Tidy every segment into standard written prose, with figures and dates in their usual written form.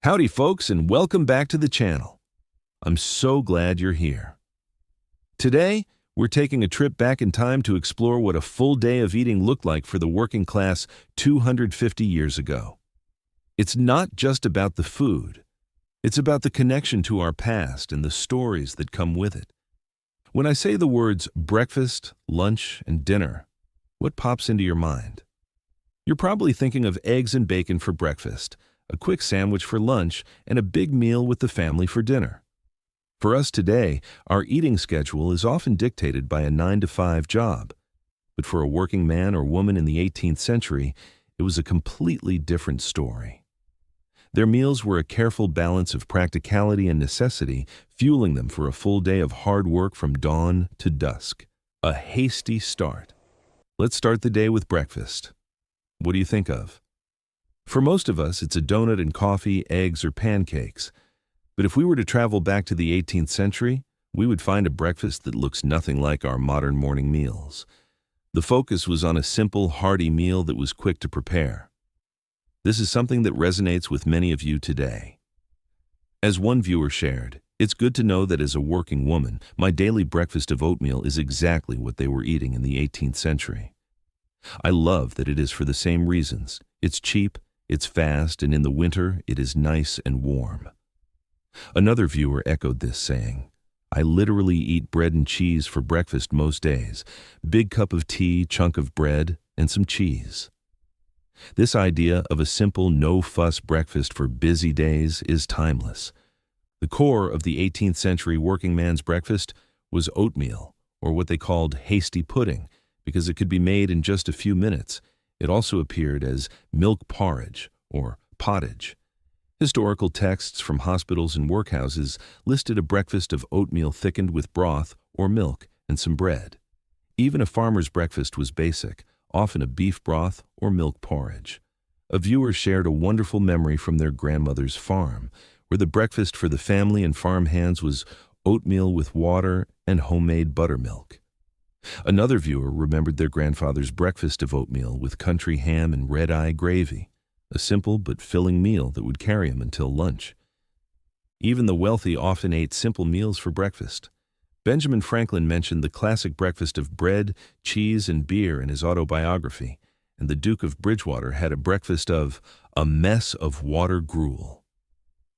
Howdy folks, and welcome back to the channel. I'm so glad you're here. Today, we're taking a trip back in time to explore what a full day of eating looked like for the working class 250 years ago. It's not just about the food. It's about the connection to our past and the stories that come with it. When I say the words breakfast, lunch, and dinner, what pops into your mind? You're probably thinking of eggs and bacon for breakfast, a quick sandwich for lunch, and a big meal with the family for dinner. For us today, our eating schedule is often dictated by a 9-to-5 job. But for a working man or woman in the 18th century, it was a completely different story. Their meals were a careful balance of practicality and necessity, fueling them for a full day of hard work from dawn to dusk. A hasty start. Let's start the day with breakfast. What do you think of? For most of us, it's a donut and coffee, eggs, or pancakes. But if we were to travel back to the 18th century, we would find a breakfast that looks nothing like our modern morning meals. The focus was on a simple, hearty meal that was quick to prepare. This is something that resonates with many of you today. As one viewer shared, "It's good to know that as a working woman, my daily breakfast of oatmeal is exactly what they were eating in the 18th century. I love that it is for the same reasons. It's cheap, it's fast, and in the winter, it is nice and warm." Another viewer echoed this, saying, "I literally eat bread and cheese for breakfast most days. Big cup of tea, chunk of bread, and some cheese." This idea of a simple, no-fuss breakfast for busy days is timeless. The core of the 18th century working man's breakfast was oatmeal, or what they called hasty pudding, because it could be made in just a few minutes. It also appeared as milk porridge, or pottage. Historical texts from hospitals and workhouses listed a breakfast of oatmeal thickened with broth or milk and some bread. Even a farmer's breakfast was basic, often a beef broth or milk porridge. A viewer shared a wonderful memory from their grandmother's farm, where the breakfast for the family and farm hands was oatmeal with water and homemade buttermilk. Another viewer remembered their grandfather's breakfast of oatmeal with country ham and red-eye gravy, a simple but filling meal that would carry him until lunch. Even the wealthy often ate simple meals for breakfast. Benjamin Franklin mentioned the classic breakfast of bread, cheese, and beer in his autobiography, and the Duke of Bridgewater had a breakfast of a mess of water gruel.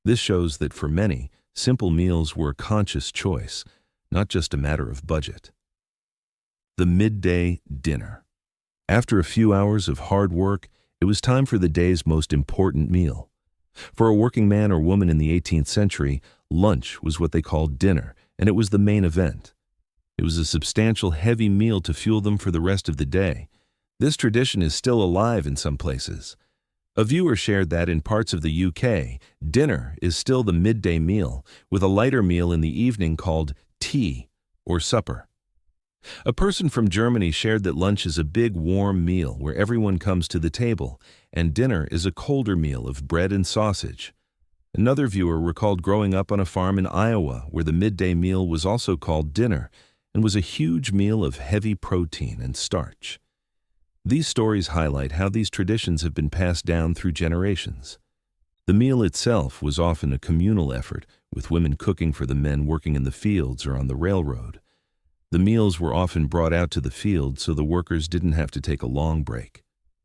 This shows that for many, simple meals were a conscious choice, not just a matter of budget. The midday dinner. After a few hours of hard work, it was time for the day's most important meal. For a working man or woman in the 18th century, lunch was what they called dinner, and it was the main event. It was a substantial, heavy meal to fuel them for the rest of the day. This tradition is still alive in some places. A viewer shared that in parts of the UK, dinner is still the midday meal, with a lighter meal in the evening called tea or supper. A person from Germany shared that lunch is a big, warm meal where everyone comes to the table, and dinner is a colder meal of bread and sausage. Another viewer recalled growing up on a farm in Iowa where the midday meal was also called dinner and was a huge meal of heavy protein and starch. These stories highlight how these traditions have been passed down through generations. The meal itself was often a communal effort, with women cooking for the men working in the fields or on the railroad. The meals were often brought out to the field so the workers didn't have to take a long break.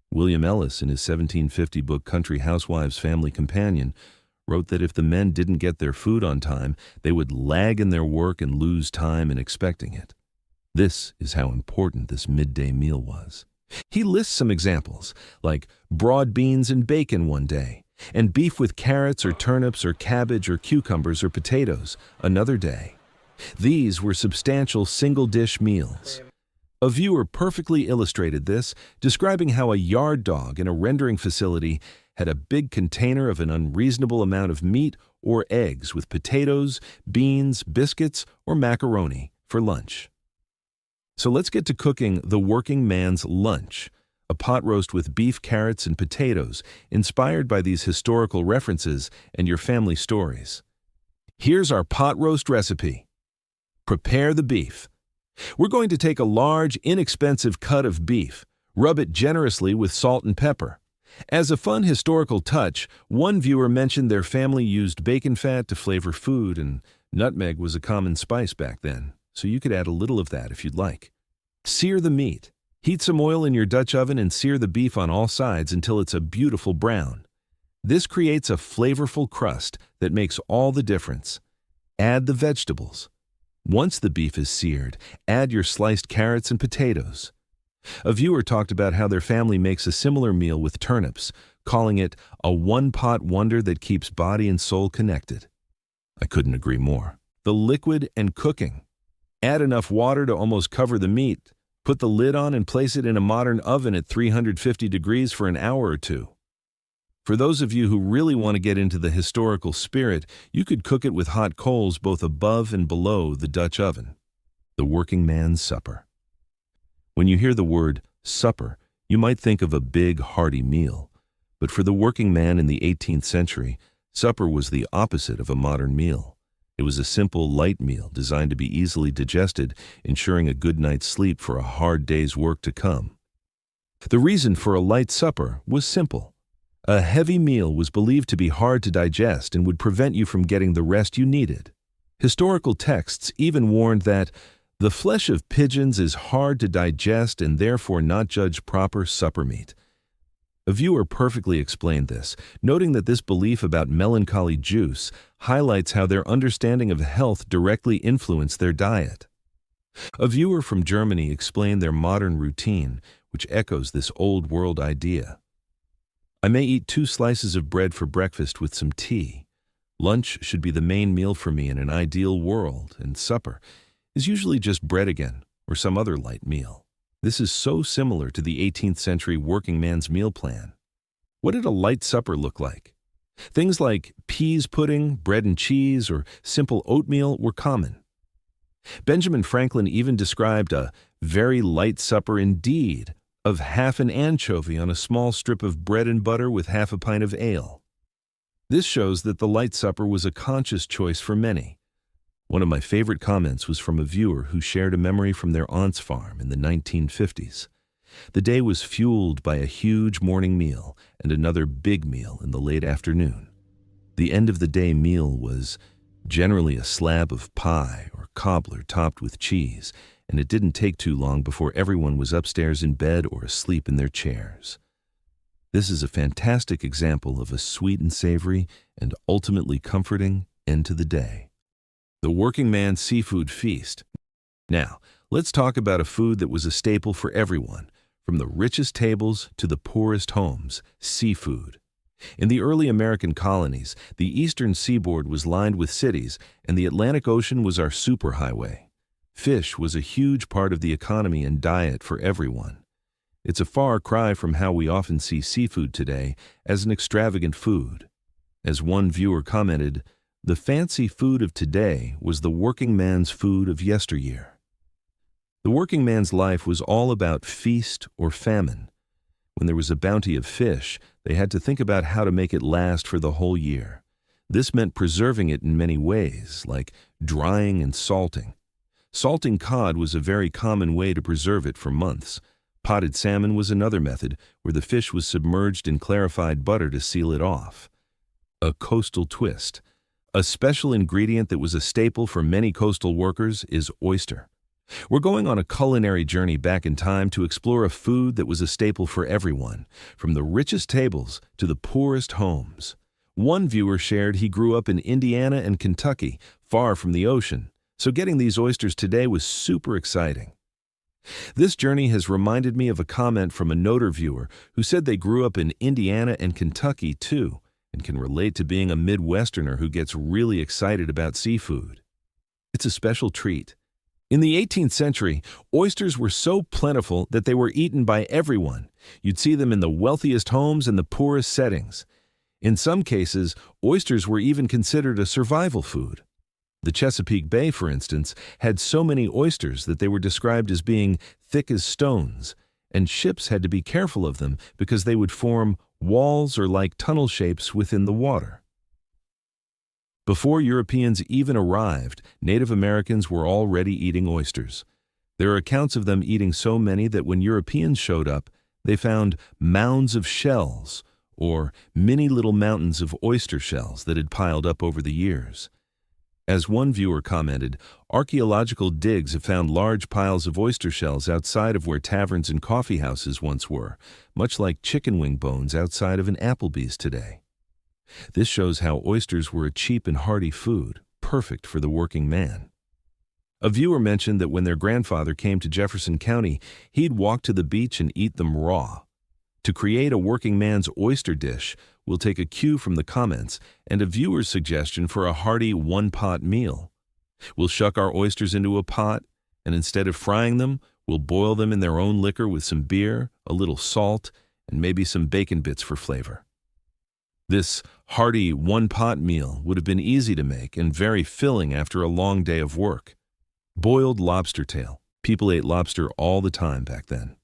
William Ellis, in his 1750 book Country Housewife's Family Companion, wrote that if the men didn't get their food on time, they would lag in their work and lose time in expecting it. This is how important this midday meal was. He lists some examples, like broad beans and bacon one day, and beef with carrots or turnips or cabbage or cucumbers or potatoes another day. These were substantial single-dish meals. A viewer perfectly illustrated this, describing how a yard dog in a rendering facility had a big container of an unreasonable amount of meat or eggs with potatoes, beans, biscuits, or macaroni for lunch. So let's get to cooking the working man's lunch, a pot roast with beef, carrots, and potatoes, inspired by these historical references and your family stories. Here's our pot roast recipe. Prepare the beef. We're going to take a large, inexpensive cut of beef, rub it generously with salt and pepper, As a fun historical touch, one viewer mentioned their family used bacon fat to flavor food, and nutmeg was a common spice back then, so you could add a little of that if you'd like. Sear the meat. Heat some oil in your Dutch oven and sear the beef on all sides until it's a beautiful brown. This creates a flavorful crust that makes all the difference. Add the vegetables. Once the beef is seared, add your sliced carrots and potatoes. A viewer talked about how their family makes a similar meal with turnips, calling it a one-pot wonder that keeps body and soul connected. I couldn't agree more. The liquid and cooking. Add enough water to almost cover the meat. Put the lid on and place it in a modern oven at 350 degrees for an hour or two. For those of you who really want to get into the historical spirit, you could cook it with hot coals both above and below the Dutch oven. The working man's supper. When you hear the word supper, you might think of a big, hearty meal. But for the working man in the 18th century, supper was the opposite of a modern meal. It was a simple, light meal designed to be easily digested, ensuring a good night's sleep for a hard day's work to come. The reason for a light supper was simple. A heavy meal was believed to be hard to digest and would prevent you from getting the rest you needed. Historical texts even warned that the flesh of pigeons is hard to digest and therefore not judged proper supper meat. A viewer perfectly explained this, noting that this belief about melancholy juice highlights how their understanding of health directly influenced their diet. A viewer from Germany explained their modern routine, which echoes this old-world idea. I may eat 2 slices of bread for breakfast with some tea. Lunch should be the main meal for me in an ideal world, and supper is usually just bread again, or some other light meal. This is so similar to the 18th century working man's meal plan. What did a light supper look like? Things like peas pudding, bread and cheese, or simple oatmeal were common. Benjamin Franklin even described a very light supper indeed of half an anchovy on a small strip of bread and butter with half a pint of ale. This shows that the light supper was a conscious choice for many. One of my favorite comments was from a viewer who shared a memory from their aunt's farm in the 1950s. The day was fueled by a huge morning meal and another big meal in the late afternoon. The end-of-the-day meal was generally a slab of pie or cobbler topped with cheese, and it didn't take too long before everyone was upstairs in bed or asleep in their chairs. This is a fantastic example of a sweet and savory and ultimately comforting end to the day. The working man's seafood feast. Now, let's talk about a food that was a staple for everyone, from the richest tables to the poorest homes, seafood. In the early American colonies, the eastern seaboard was lined with cities, and the Atlantic Ocean was our superhighway. Fish was a huge part of the economy and diet for everyone. It's a far cry from how we often see seafood today as an extravagant food. As one viewer commented, the fancy food of today was the working man's food of yesteryear. The working man's life was all about feast or famine. When there was a bounty of fish, they had to think about how to make it last for the whole year. This meant preserving it in many ways, like drying and salting. Salting cod was a very common way to preserve it for months. Potted salmon was another method, where the fish was submerged in clarified butter to seal it off. A coastal twist. A special ingredient that was a staple for many coastal workers is oyster. We're going on a culinary journey back in time to explore a food that was a staple for everyone, from the richest tables to the poorest homes. One viewer shared he grew up in Indiana and Kentucky, far from the ocean, so getting these oysters today was super exciting. This journey has reminded me of a comment from a Noter viewer who said they grew up in Indiana and Kentucky too, and can relate to being a Midwesterner who gets really excited about seafood. It's a special treat. In the 18th century, oysters were so plentiful that they were eaten by everyone. You'd see them in the wealthiest homes and the poorest settings. In some cases, oysters were even considered a survival food. The Chesapeake Bay, for instance, had so many oysters that they were described as being thick as stones, and ships had to be careful of them because they would form walls or like tunnel shapes within the water. Before Europeans even arrived, Native Americans were already eating oysters. There are accounts of them eating so many that when Europeans showed up, They found mounds of shells, or many little mountains of oyster shells that had piled up over the years. As one viewer commented, archaeological digs have found large piles of oyster shells outside of where taverns and coffee houses once were, much like chicken wing bones outside of an Applebee's today. This shows how oysters were a cheap and hearty food, perfect for the working man. A viewer mentioned that when their grandfather came to Jefferson County, he'd walk to the beach and eat them raw. To create a working man's oyster dish, we'll take a cue from the comments and a viewer's suggestion for a hearty one-pot meal. We'll shuck our oysters into a pot, and instead of frying them, we'll boil them in their own liquor with some beer, a little salt, and maybe some bacon bits for flavor. This hearty one-pot meal would have been easy to make and very filling after a long day of work. Boiled lobster tail. People ate lobster all the time back then.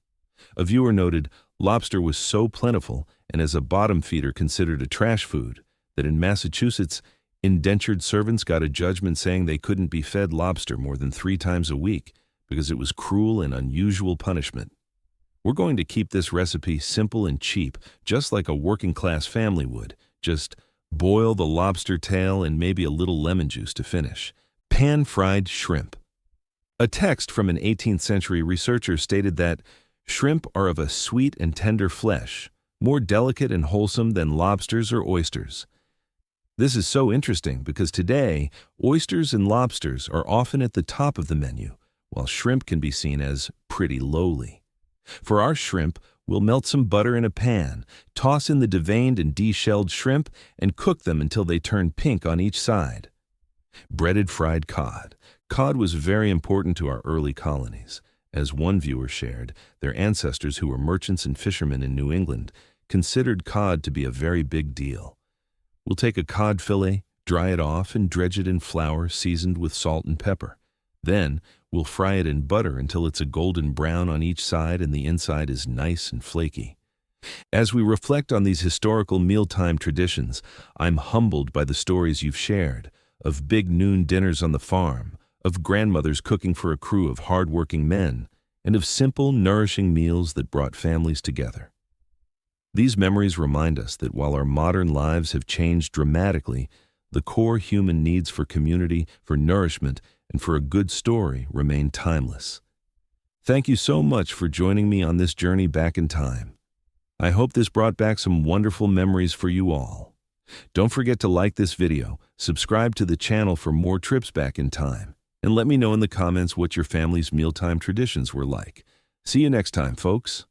A viewer noted, lobster was so plentiful and as a bottom feeder considered a trash food that in Massachusetts, indentured servants got a judgment saying they couldn't be fed lobster more than 3 times a week because it was cruel and unusual punishment. We're going to keep this recipe simple and cheap, just like a working-class family would. Just boil the lobster tail and maybe a little lemon juice to finish. Pan-fried shrimp. A text from an 18th century researcher stated that shrimp are of a sweet and tender flesh, more delicate and wholesome than lobsters or oysters. This is so interesting because today, oysters and lobsters are often at the top of the menu, while shrimp can be seen as pretty lowly. For our shrimp, we'll melt some butter in a pan, toss in the deveined and deshelled shrimp, and cook them until they turn pink on each side. Breaded fried cod. Cod was very important to our early colonies. As one viewer shared, their ancestors who were merchants and fishermen in New England considered cod to be a very big deal. We'll take a cod fillet, dry it off, and dredge it in flour seasoned with salt and pepper. Then, we'll fry it in butter until it's a golden brown on each side and the inside is nice and flaky. As we reflect on these historical mealtime traditions, I'm humbled by the stories you've shared, of big noon dinners on the farm, of grandmothers cooking for a crew of hard-working men, and of simple, nourishing meals that brought families together. These memories remind us that while our modern lives have changed dramatically, the core human needs for community, for nourishment, and for a good story remain timeless. Thank you so much for joining me on this journey back in time. I hope this brought back some wonderful memories for you all. Don't forget to like this video, subscribe to the channel for more trips back in time, and let me know in the comments what your family's mealtime traditions were like. See you next time, folks.